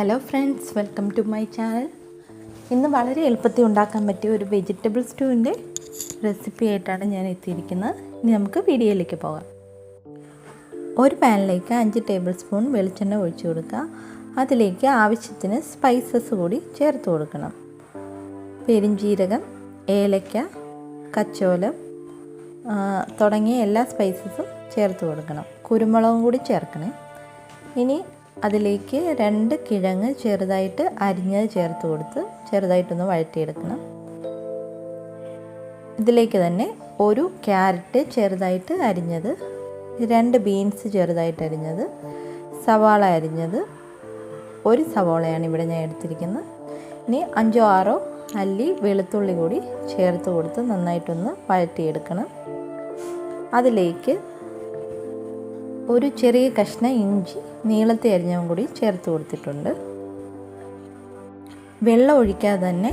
Hello friends, welcome to my channel. ഇന്ന് വളരെ എളുപ്പത്തിൽ ഉണ്ടാക്കാൻ പറ്റിയ ഒരു വെജിറ്റബിൾ സ്റ്റൂവിൻ്റെ റെസിപ്പി ആയിട്ടാണ് ഞാൻ എത്തിയിരിക്കുന്നത്. ഇനി നമുക്ക് വീഡിയോയിലേക്ക് പോകാം. ഒരു പാനിലേക്ക് 5 ടേബിൾ സ്പൂൺ വെളിച്ചെണ്ണ ഒഴിച്ചു കൊടുക്കുക. അതിലേക്ക് ആവശ്യത്തിന് സ്പൈസസ് കൂടി ചേർത്ത് കൊടുക്കണം. പെരിഞ്ജീരകം, ഏലക്ക, കച്ചോലം തുടങ്ങിയ എല്ലാ സ്പൈസസും ചേർത്ത് കൊടുക്കണം. കുരുമുളകും കൂടി ചേർക്കണേ. ഇനി അതിലേക്ക് 2 കിഴങ്ങ് ചെറുതായിട്ട് അരിഞ്ഞത് ചേർത്ത് കൊടുത്ത് ചെറുതായിട്ടൊന്ന് വഴറ്റിയെടുക്കണം. ഇതിലേക്ക് തന്നെ 1 ക്യാരറ്റ് ചെറുതായിട്ട് അരിഞ്ഞത്, 2 ബീൻസ് ചെറുതായിട്ട് അരിഞ്ഞത്, സവാള അരിഞ്ഞത്, 1 സവാളയാണ് ഇവിടെ ഞാൻ എടുത്തിരിക്കുന്നത്. ഇനി 5-6 അല്ലി വെളുത്തുള്ളി കൂടി ചേർത്ത് കൊടുത്ത് നന്നായിട്ടൊന്ന് വഴറ്റിയെടുക്കണം. അതിലേക്ക് 1 ചെറിയ കഷ്ണം ഇഞ്ചി നീളത്തിൽ അരിഞ്ഞതും കൂടി ചേർത്ത് കൊടുത്തിട്ടുണ്ട്. വെള്ളം ഒഴിക്കാതെ തന്നെ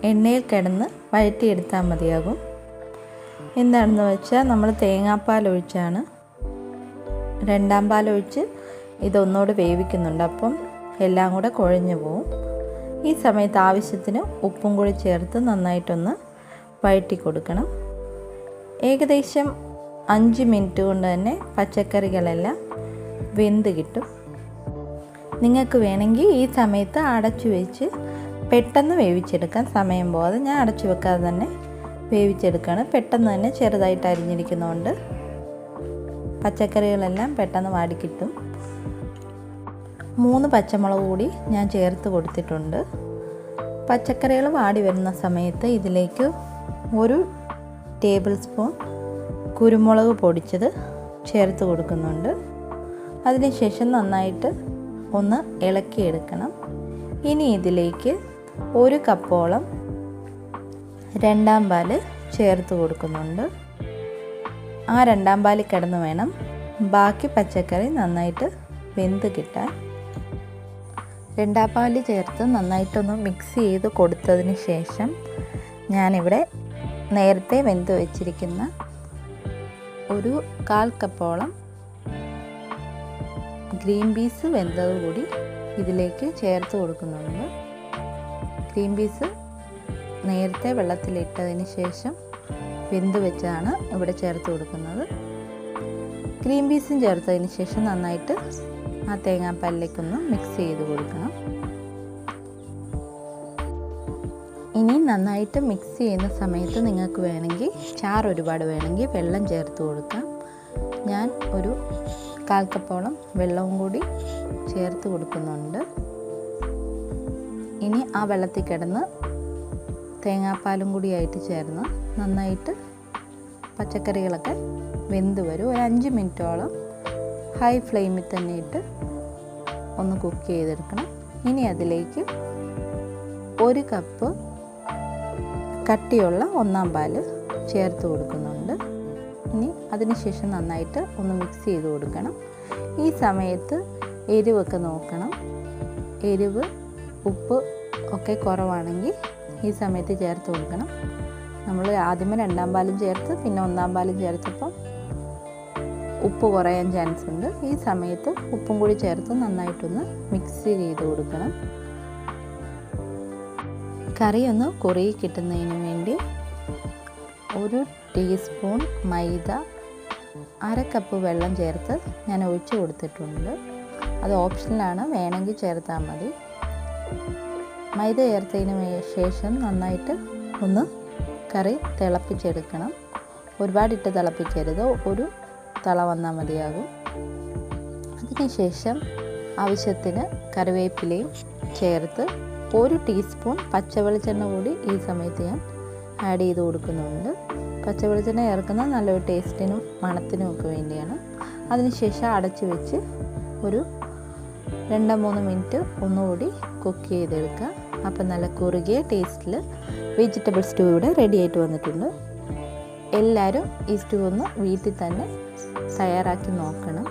എണ്ണയിൽ കിടന്ന് വഴറ്റിയെടുത്താൽ മതിയാകും. എന്താണെന്ന് വെച്ചാൽ നമ്മൾ തേങ്ങാപ്പാൽ ഒഴിച്ചാണ്, 2ാം പാൽ ഒഴിച്ച് ഇതൊന്നുകൂടെ വേവിക്കുന്നുണ്ട്. അപ്പം എല്ലാം കൂടെ കുഴഞ്ഞു പോവും. ഈ സമയത്ത് ആവശ്യത്തിന് ഉപ്പും കൂടി ചേർത്ത് നന്നായിട്ടൊന്ന് വഴറ്റി കൊടുക്കണം. ഏകദേശം 5 മിനിറ്റ് കൊണ്ട് തന്നെ പച്ചക്കറികളെല്ലാം വെന്ത് കിട്ടും. നിങ്ങൾക്ക് വേണമെങ്കിൽ ഈ സമയത്ത് അടച്ചു വെച്ച് പെട്ടെന്ന് വേവിച്ചെടുക്കാൻ സമയം പോകാതെ ഞാൻ അടച്ചു വെക്കാതെ തന്നെ വേവിച്ചെടുക്കുകയാണ്. പെട്ടെന്ന് തന്നെ ചെറുതായിട്ട് അരിഞ്ഞിരിക്കുന്നതുകൊണ്ട് പച്ചക്കറികളെല്ലാം പെട്ടെന്ന് വാടിക്കിട്ടും. 3 പച്ചമുളക് കൂടി ഞാൻ ചേർത്ത് കൊടുത്തിട്ടുണ്ട്. പച്ചക്കറികൾ വാടി വരുന്ന സമയത്ത് ഇതിലേക്ക് 1 ടേബിൾ സ്പൂൺ കുരുമുളക് പൊടിച്ചത് ചേർത്ത് കൊടുക്കുന്നുണ്ട്. അതിനുശേഷം നന്നായിട്ട് ഒന്ന് ഇളക്കിയെടുക്കണം. ഇനി ഇതിലേക്ക് 1 കപ്പോളം 2ാം പാൽ ചേർത്ത് കൊടുക്കുന്നുണ്ട്. ആ 2ാം പാൽ കിടന്ന് വേണം ബാക്കി പച്ചക്കറി നന്നായിട്ട് വെന്ത് കിട്ടാൻ. 2ാം പാൽ ചേർത്ത് നന്നായിട്ടൊന്ന് മിക്സ് ചെയ്ത് കൊടുത്തതിന് ശേഷം ഞാനിവിടെ നേരത്തെ വെന്ത് വെച്ചിരിക്കുന്ന 1/4 കപ്പോളം ഗ്രീൻ പീസ് വെന്തത് കൂടി ഇതിലേക്ക് ചേർത്ത് കൊടുക്കുന്നുണ്ട്. ഗ്രീൻ പീസ് നേരത്തെ വെള്ളത്തിലിട്ടതിന് ശേഷം വെന്ത് വെച്ചാണ് ഇവിടെ ചേർത്ത് കൊടുക്കുന്നത്. ഗ്രീൻ പീസും ചേർത്തതിന് ശേഷം നന്നായിട്ട് ആ തേങ്ങാപ്പാലിലേക്കൊന്ന് മിക്സ് ചെയ്ത് കൊടുക്കണം. ഇനി നന്നായിട്ട് മിക്സ് ചെയ്യുന്ന സമയത്ത് നിങ്ങൾക്ക് വേണമെങ്കിൽ ചാറ് ഒരുപാട് വേണമെങ്കിൽ വെള്ളം ചേർത്ത് കൊടുക്കാം. ഞാൻ 1/4 കപ്പോളം വെള്ളവും കൂടി ചേർത്ത് കൊടുക്കുന്നുണ്ട്. ഇനി ആ വെള്ളത്തിൽ കിടന്ന് തേങ്ങാപ്പാലും കൂടിയായിട്ട് ചേർന്ന് നന്നായിട്ട് പച്ചക്കറികളൊക്കെ വെന്ത് വരും. 5 മിനിറ്റോളം ഹൈ ഫ്ലെയിമിൽ തന്നെ ഇട്ട് ഒന്ന് കുക്ക് ചെയ്തെടുക്കണം. ഇനി അതിലേക്ക് 1 കപ്പ് കട്ടിയുള്ള 1ാം പാൽ ചേർത്ത് കൊടുക്കുന്നുണ്ട്. ഇനി അതിനുശേഷം നന്നായിട്ട് ഒന്ന് മിക്സ് ചെയ്ത് കൊടുക്കണം. ഈ സമയത്ത് എരിവൊക്കെ നോക്കണം. എരിവ്, ഉപ്പ് ഒക്കെ കുറവാണെങ്കിൽ ഈ സമയത്ത് ചേർത്ത് കൊടുക്കണം. നമ്മൾ ആദ്യമേ 2ാം പാലും ചേർത്ത് പിന്നെ 1ാം പാലും ചേർത്തപ്പോൾ ഉപ്പ് കുറയാൻ ചാൻസ് ഉണ്ട്. ഈ സമയത്ത് ഉപ്പും കൂടി ചേർത്ത് നന്നായിട്ടൊന്ന് മിക്സ് ചെയ്ത് കൊടുക്കണം. കറി ഒന്ന് കുറുകി കിട്ടുന്നതിന് വേണ്ടി 1 ടീസ്പൂൺ മൈദ 1/2 കപ്പ് വെള്ളം ചേർത്ത് ഞാൻ ഒഴിച്ച് കൊടുത്തിട്ടുണ്ട്. അത് ഓപ്ഷനിലാണ്, വേണമെങ്കിൽ ചേർത്താൽ മതി. മൈദ ചേർത്തതിന് ശേഷം നന്നായിട്ട് ഒന്ന് കറി തിളപ്പിച്ചെടുക്കണം. ഒരുപാടിട്ട് തിളപ്പിക്കരുത്, 1 തിള വന്നാൽ മതിയാകും. അതിനുശേഷം ആവശ്യത്തിന് കറിവേപ്പിലയും ചേർത്ത് 1 ടീസ്പൂൺ പച്ചവെളിച്ചെണ്ണ കൂടി ഈ സമയത്ത് ഞാൻ ആഡ് ചെയ്ത് കൊടുക്കുന്നുണ്ട്. പച്ചവെളിച്ചെണ്ണ ചേർക്കുന്നത് നല്ലൊരു ടേസ്റ്റിനും മണത്തിനും ഒക്കെ വേണ്ടിയാണ്. അതിനുശേഷം അടച്ച് വെച്ച് ഒരു 2-3 മിനിറ്റ് ഒന്നുകൂടി കുക്ക് ചെയ്തെടുക്കുക. അപ്പം നല്ല കുറുകിയ ടേസ്റ്റിൽ വെജിറ്റബിൾ സ്റ്റൂ ഇവിടെ റെഡി ആയിട്ട് വന്നിട്ടുണ്ട്. എല്ലാവരും ഈ സ്റ്റൂ ഒന്ന് വീട്ടിൽ തന്നെ തയ്യാറാക്കി നോക്കണം.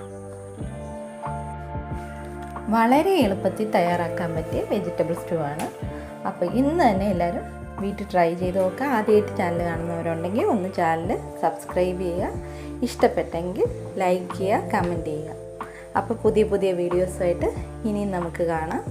വളരെ എളുപ്പത്തിൽ തയ്യാറാക്കാൻ പറ്റിയ വെജിറ്റബിൾ സ്റ്റൂ ആണ്. അപ്പോൾ ഇന്ന് തന്നെ എല്ലാവരും വീട്ടിൽ ട്രൈ ചെയ്ത് നോക്കുക. ആദ്യമായിട്ട് ചാനൽ കാണുന്നവരുണ്ടെങ്കിൽ ഒന്ന് ചാനൽ സബ്സ്ക്രൈബ് ചെയ്യുക. ഇഷ്ടപ്പെട്ടെങ്കിൽ ലൈക്ക് ചെയ്യുക, കമൻറ്റ് ചെയ്യുക. അപ്പോൾ പുതിയ പുതിയ വീഡിയോസുമായിട്ട് ഇനിയും നമുക്ക് കാണാം.